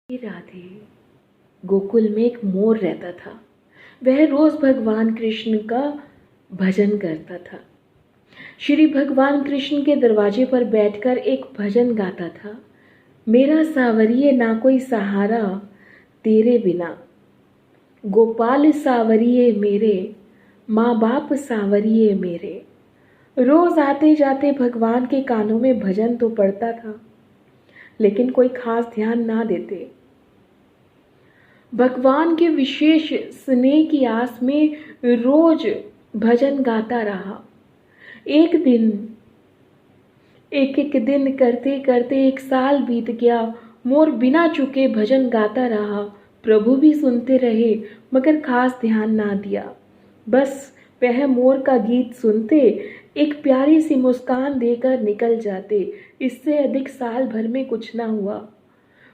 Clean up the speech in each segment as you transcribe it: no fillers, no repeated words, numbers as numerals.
राधे। गोकुल में एक मोर रहता था। वह रोज भगवान कृष्ण का भजन करता था। श्री भगवान कृष्ण के दरवाजे पर बैठकर एक भजन गाता था। मेरा सावरिये ना कोई सहारा तेरे बिना, गोपाल सावरिये मेरे, माँ बाप सावरिये मेरे। रोज आते जाते भगवान के कानों में भजन तो पड़ता था, लेकिन कोई खास ध्यान ना देते। भगवान के विशेष स्नेह की आस में रोज भजन गाता रहा। एक एक दिन करते करते एक साल बीत गया। मोर बिना चुके भजन गाता रहा। प्रभु भी सुनते रहे, मगर खास ध्यान ना दिया। बस वह मोर का गीत सुनते, एक प्यारी सी मुस्कान देकर निकल जाते। इससे अधिक साल भर में कुछ ना हुआ।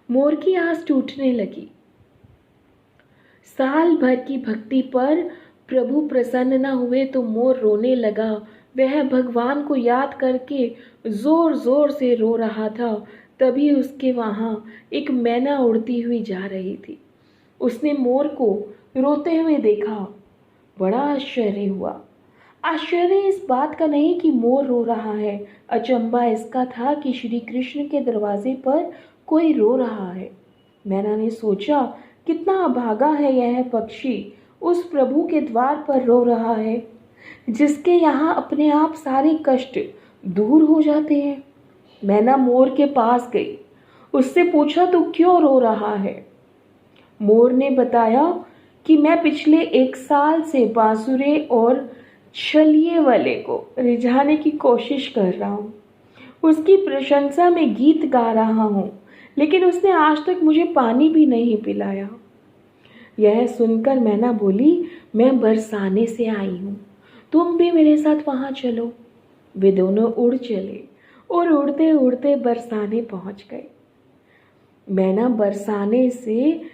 मोर की आस टूटने लगी। साल भर की भक्ति पर प्रभु प्रसन्न न हुए तो मोर रोने लगा। वह भगवान को याद करके जोर जोर से रो रहा था। तभी उसके वहां एक मैना उड़ती हुई जा रही थी। उसने मोर को रोते हुए देखा। बड़ा आश्चर्य हुआ। आश्चर्य इस बात का नहीं कि मोर रो रहा है, अचंभा इसका था कि श्री कृष्ण के दरवाजे पर कोई रो रहा है। मैना ने सोचा, कितना अभागा है यह पक्षी, उस प्रभु के द्वार पर रो रहा है जिसके यहाँ अपने आप सारे कष्ट दूर हो जाते हैं। मैना मोर के पास गई। उससे पूछा, तू क्यों रो रहा है? मोर ने बताया कि मैं पिछले एक साल से बांसुरे और छलिए वाले को रिझाने की कोशिश कर रहा हूँ। उसकी प्रशंसा में गीत गा रहा हूँ, लेकिन उसने आज तक मुझे पानी भी नहीं पिलाया। यह सुनकर मैना बोली, मैं बरसाने से आई हूँ, तुम भी मेरे साथ वहाँ चलो। वे दोनों उड़ चले और उड़ते उड़ते बरसाने पहुँच गए। मैना बरसाने से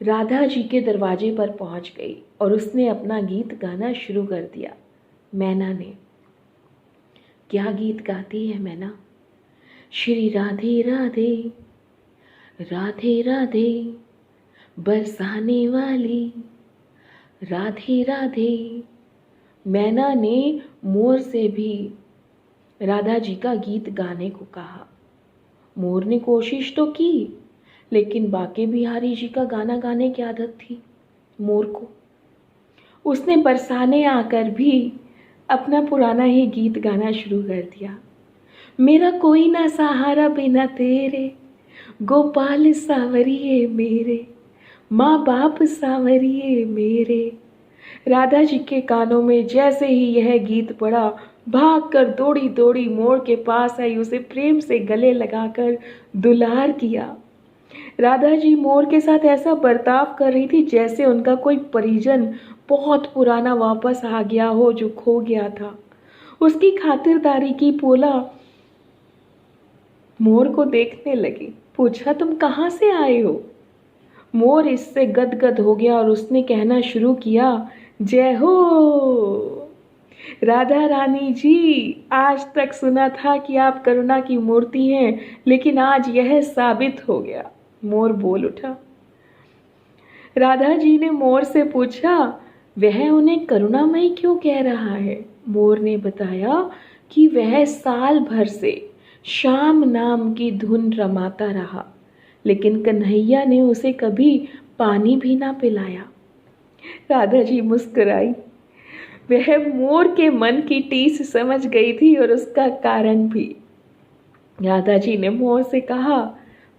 राधा जी के दरवाजे पर पहुँच गई और उसने अपना गीत गाना शुरू कर दिया। मैना ने क्या गीत गाती है मैना? श्री राधे राधे, राधे राधे, बरसाने वाली, राधे राधे। मैना ने मोर से भी राधा जी का गीत गाने को कहा। मोर ने कोशिश तो की, लेकिन बाके बिहारी जी का गाना गाने की आदत थी मोर को। उसने बरसाने आकर भी अपना पुराना ही गीत गाना शुरू कर दिया। मेरा कोई ना सहारा बिना तेरे, गोपाल सावरिये मेरे, माँ बाप सावरिये मेरे। राधा जी के कानों में जैसे ही यह गीत पड़ा, भागकर दौड़ी दौड़ी मोर के पास आई। उसे प्रेम से गले लगाकर दुलार किया। राधा जी मोर के साथ ऐसा बर्ताव कर रही थी जैसे उनका कोई परिजन बहुत पुराना वापस आ गया हो जो खो गया था। उसकी खातिरदारी की। पोला मोर को देखने लगी। पूछा, तुम कहाँ से आए हो? मोर इससे गदगद हो गया और उसने कहना शुरू किया, जय हो राधा रानी जी। आज तक सुना था कि आप करुणा की मूर्ति हैं, लेकिन आज यह साबित हो गया। मोर बोल उठा। राधा जी ने मोर से पूछा, वह उन्हें करुणामयी क्यों कह रहा है? मोर ने बताया कि वह साल भर से श्याम नाम की धुन रमाता रहा, लेकिन कन्हैया ने उसे कभी पानी भी ना पिलाया। राधा जी मुस्कुराई। वह मोर के मन की टीस समझ गई थी और उसका कारण भी। राधा जी ने मोर से कहा,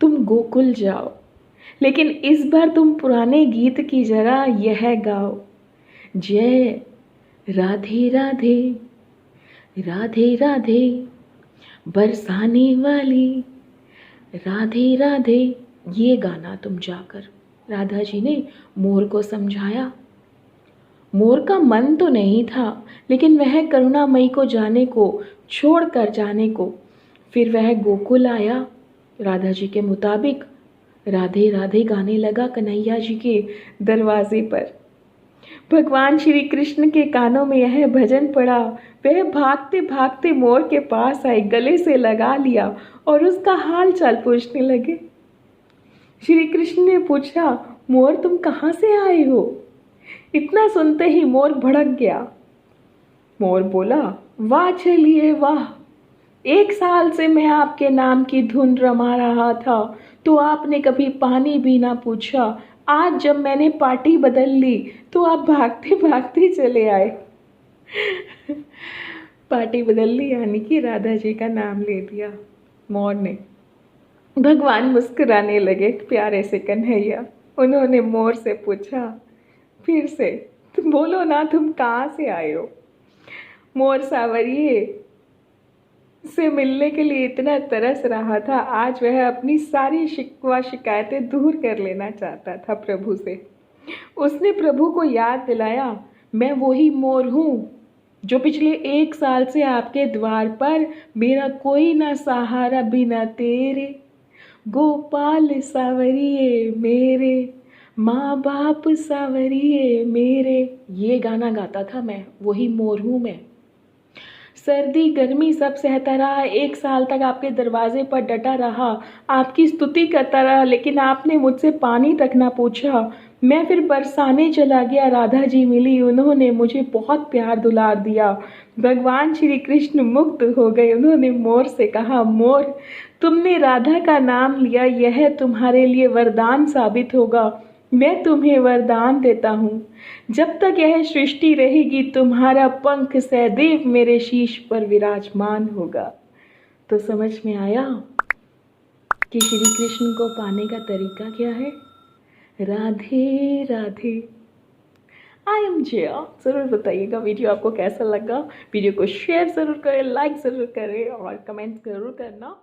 तुम गोकुल जाओ, लेकिन इस बार तुम पुराने गीत की जरा यह गाओ, जय राधे राधे, राधे राधे, बरसाने वाली, राधे राधे। ये गाना तुम जाकर। राधा जी ने मोर को समझाया। मोर का मन तो नहीं था, लेकिन वह करुणामयी को जाने को, छोड़ कर जाने को। फिर वह गोकुल आया। राधा जी के मुताबिक राधे राधे गाने लगा कन्हैया जी के दरवाजे पर। भगवान श्री कृष्ण के कानों में यह भजन पड़ा। वह भागते भागते मोर के पास आए, गले से लगा लिया और उसका हाल चाल पूछने लगे। श्री कृष्ण ने पूछा, मोर तुम कहाँ से आए हो? इतना सुनते ही मोर भड़क गया। मोर बोला, वाह चलिए वाह, 1 साल से मैं आपके नाम की धुन रमा रहा था तो आपने कभी पानी भी ना पूछा। आज जब मैंने पार्टी बदल ली तो आप भागते भागते चले आए। पार्टी बदल ली यानी कि राधा जी का नाम ले दिया मोर ने। भगवान मुस्कुराने लगे, प्यारे से कन्हैया। उन्होंने मोर से पूछा फिर से, तुम बोलो ना, तुम कहाँ से आए हो? मोर सावरिये से मिलने के लिए इतना तरस रहा था, आज वह अपनी सारी शिकवा शिकायतें दूर कर लेना चाहता था प्रभु से। उसने प्रभु को याद दिलाया, मैं वही मोर हूँ जो पिछले 1 साल से आपके द्वार पर, मेरा कोई ना सहारा बिना तेरे, गोपाल सावरिये मेरे, माँ बाप सावरिये मेरे, ये गाना गाता था मैं, वही मोर हूँ मैं। सर्दी गर्मी सब सहता रहा, 1 साल तक आपके दरवाजे पर डटा रहा, आपकी स्तुति करता रहा, लेकिन आपने मुझसे पानी तक ना पूछा। मैं फिर बरसाने चला गया, राधा जी मिली, उन्होंने मुझे बहुत प्यार दुलार दिया। भगवान श्री कृष्ण मुग्ध हो गए। उन्होंने मोर से कहा, मोर तुमने राधा का नाम लिया, यह तुम्हारे लिए वरदान साबित होगा। मैं तुम्हें वरदान देता हूँ, जब तक यह सृष्टि रहेगी तुम्हारा पंख सदैव मेरे शीश पर विराजमान होगा। तो समझ में आया कि श्री कृष्ण को पाने का तरीका क्या है? राधे राधे। I am Jaya. ज़रूर बताइएगा वीडियो आपको कैसा लगा। वीडियो को शेयर ज़रूर करें, लाइक ज़रूर करें और कमेंट ज़रूर करना।